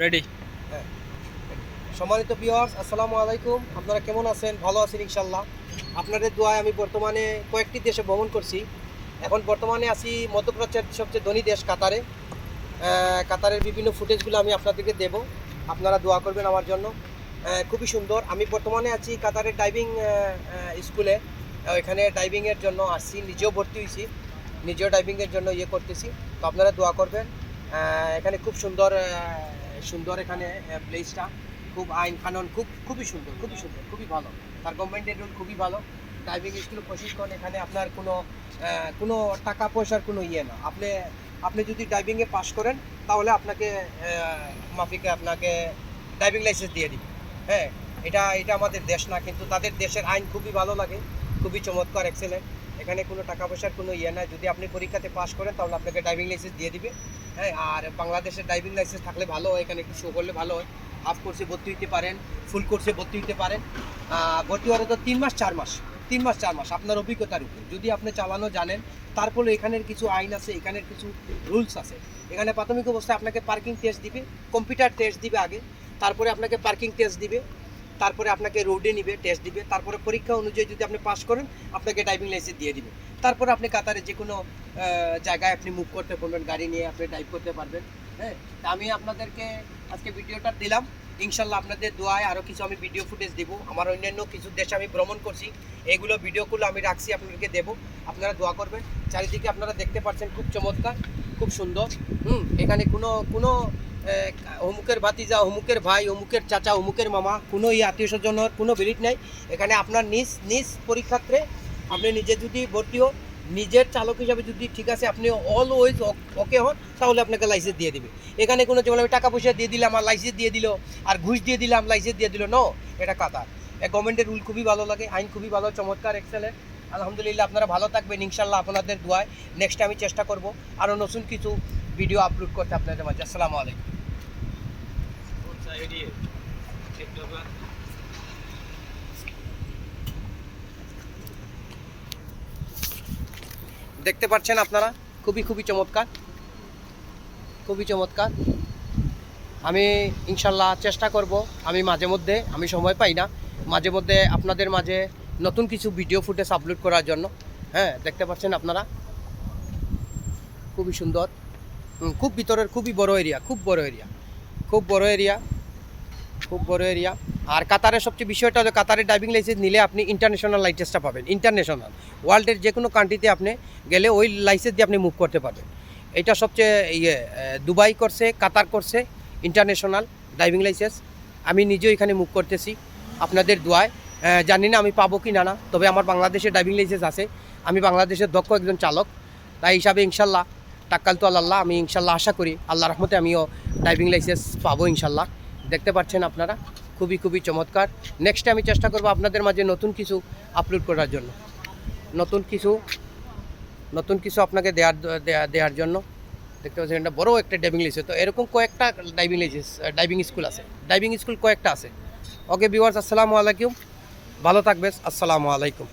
Ready. হ্যাঁ, সম্মানিত viewers, আসসালামু আলাইকুম। আপনারা কেমন আছেন? ভালো আছেন ইনশাল্লাহ। আপনাদের দোয়ায় আমি বর্তমানে কয়েকটি দেশে ভ্রমণ করছি। এখন বর্তমানে আছি মধ্যপ্রাচ্যের সবচেয়ে ধনী দেশ কাতারে। কাতারের বিভিন্ন ফুটেজগুলো আমি আপনাদেরকে দেব, আপনারা দোয়া করবেন আমার জন্য। খুবই সুন্দর। আমি বর্তমানে আছি কাতারের ডাইভিং স্কুলে। এখানে ডাইভিংয়ের জন্য আসছি, নিজেও ভর্তি হয়েছি, নিজেও ডাইভিংয়ের জন্য করতেছি। তো আপনারা দোয়া করবেন। এখানে খুব সুন্দর সুন্দর এখানে প্লেসটা, খুব আইন কানুন খুবই সুন্দর, খুবই সুন্দর, খুবই ভালো। তার গভর্নমেন্টের রুল খুবই ভালো। ড্রাইভিং স্কুল প্রশিক্ষণ এখানে আপনার কোনো টাকা পয়সার কোনো না। আপনি যদি ড্রাইভিংয়ে পাস করেন তাহলে আপনাকে মাফিকে আপনাকে ড্রাইভিং লাইসেন্স দিয়ে দিবে। হ্যাঁ, এটা আমাদের দেশ না, কিন্তু তাদের দেশের আইন খুবই ভালো লাগে, খুবই চমৎকার, এক্সেলেন্ট। এখানে কোনো টাকা পয়সার কোনো নাই। যদি আপনি পরীক্ষাতে পাস করেন তাহলে আপনাকে ড্রাইভিং লাইসেন্স দিয়ে দিবে। হ্যাঁ, আর বাংলাদেশের ড্রাইভিং লাইসেন্স থাকলে ভালো হয়, এখানে একটু শো করলে ভালো হয়। হাফ কোর্সে ভর্তি হতে পারেন, ফুল কোর্সে ভর্তি হতে পারেন। ভর্তি হওয়ার তো 3 মাস 4 মাস আপনার অভিজ্ঞতার উপর। যদি আপনি চালানো জানেন, তারপরে এখানের কিছু আইন আছে, এখানের কিছু রুলস আছে। এখানে প্রাথমিক অবস্থায় আপনাকে পার্কিং টেস্ট দিবে, কম্পিউটার টেস্ট দিবে আগে, তারপরে আপনাকে পার্কিং টেস্ট দিবে, তারপরে আপনাকে রোডে নিবে, টেস্ট দিবে, তারপরে পরীক্ষা অনুযায়ী যদি আপনি পাস করেন আপনাকে ড্রাইভিং লাইসেন্স দিয়ে দিবে। তারপরে আপনি কাতারে যে কোনো জায়গায় আপনি মুভ করতে পারবেন, গাড়ি নিয়ে আপনি ড্রাইভ করতে পারবেন। হ্যাঁ, তা আমি আপনাদেরকে আজকে ভিডিওটা দিলাম। ইনশাল্লাহ আপনাদের দোয়ায় আরও কিছু আমি ভিডিও ফুটেজ দিব। আমার অন্যান্য কিছু দেশে আমি ভ্রমণ করছি, এগুলো ভিডিওগুলো আমি রাখছি, আপনাদেরকে দেবো। আপনারা দোয়া করবেন। চারিদিকে আপনারা দেখতে পাচ্ছেন খুব চমৎকার, খুব সুন্দর। এখানে কোনো অমুকের ভাতিজা, অমুকের ভাই, অমুকের চাচা, অমুকের মামা, কোনো আত্মীয় স্বজনের কোনো বেরিট নাই। এখানে আপনার নিজ পরীক্ষার্থে আপনি নিজে যদি ভর্তি হন, নিজের চালক হিসাবে যদি ঠিক আছে আপনি অলওয়েজ ওকে হন, তাহলে আপনাকে লাইসেন্স দিয়ে দিবে। এখানে কোনো যেমন আমি টাকা পয়সা দিয়ে দিলাম আর লাইসেন্স দিয়ে দিল, আর ঘুষ দিয়ে দিলাম লাইসেন্স দিয়ে দিল, নো, এটা কাতার। গভর্নমেন্টের রুল খুবই ভালো লাগে, আইন খুবই ভালো, চমৎকার, এক্সেলেন্ট। আলহামদুলিল্লাহ, আপনারা ভালো থাকবেন ইনশাল্লাহ। আপনাদের দোয়ায় নেক্সট আমি চেষ্টা করব আরও নতুন কিছু ভিডিও আপলোড করতে আপনাদের মাঝে। আসসালামু আলাইকুম। দেখতে পাচ্ছেন আপনারা, খুবই চমৎকার, খুবই চমৎকার। আমি ইনশাল্লাহ চেষ্টা করব, আমি মাঝে মধ্যে, আমি সময় পাই না, মাঝে মধ্যে আপনাদের মাঝে নতুন কিছু ভিডিও ফুটেজ আপলোড করার জন্য। হ্যাঁ, দেখতে পাচ্ছেন আপনারা, খুবই সুন্দর, খুব ভিতরের, খুবই বড় এরিয়া, খুব বড় এরিয়া, খুব বড় এরিয়া, খুব বড় এরিয়া। আর কাতারের সবচেয়ে বিষয়টা হলো, কাতারের ড্রাইভিং লাইসেন্স নিলে আপনি ইন্টারন্যাশনাল লাইসেন্সটা পাবেন। ইন্টারন্যাশনাল ওয়ার্ল্ডের যে কোনো কান্ট্রিতে আপনি গেলে ওই লাইসেন্স দিয়ে আপনি মুভ করতে পারবেন। এটা সবচেয়ে দুবাই করছে, কাতার করছে ইন্টারন্যাশনাল ড্রাইভিং লাইসেন্স। আমি নিজেও এখানে মুভ করতেছি আপনাদের দোয়ায়। জানি না আমি পাবো কি না, তবে আমার বাংলাদেশের ড্রাইভিং লাইসেন্স আছে। আমি বাংলাদেশের দক্ষ একজন চালক, তাই হিসাবে ইনশাল্লাহ টাক্কাল তো আল্লাহ, আমি ইনশাল্লাহ আশা করি আল্লাহ রহমতে আমিও ড্রাইভিং লাইসেন্স পাবো ইনশাল্লাহ। দেখতে পাচ্ছেন আপনারা, খুবই চমৎকার। নেক্সটে আমি চেষ্টা করব আপনাদের মাঝে নতুন কিছু আপলোড করার জন্য, নতুন কিছু আপনাকে দেওয়ার জন্য। দেখতে পাচ্ছেন এটা বড় একটা ড্রাইভিং লাইসেন্স। তো এরকম কয়েকটা ড্রাইভিং স্কুল আছে, ড্রাইভিং স্কুল কয়েকটা আছে। ওকে ভিউয়ার্স, আসসালামু আলাইকুম, ভালো থাকবেন, আসসালামু আলাইকুম।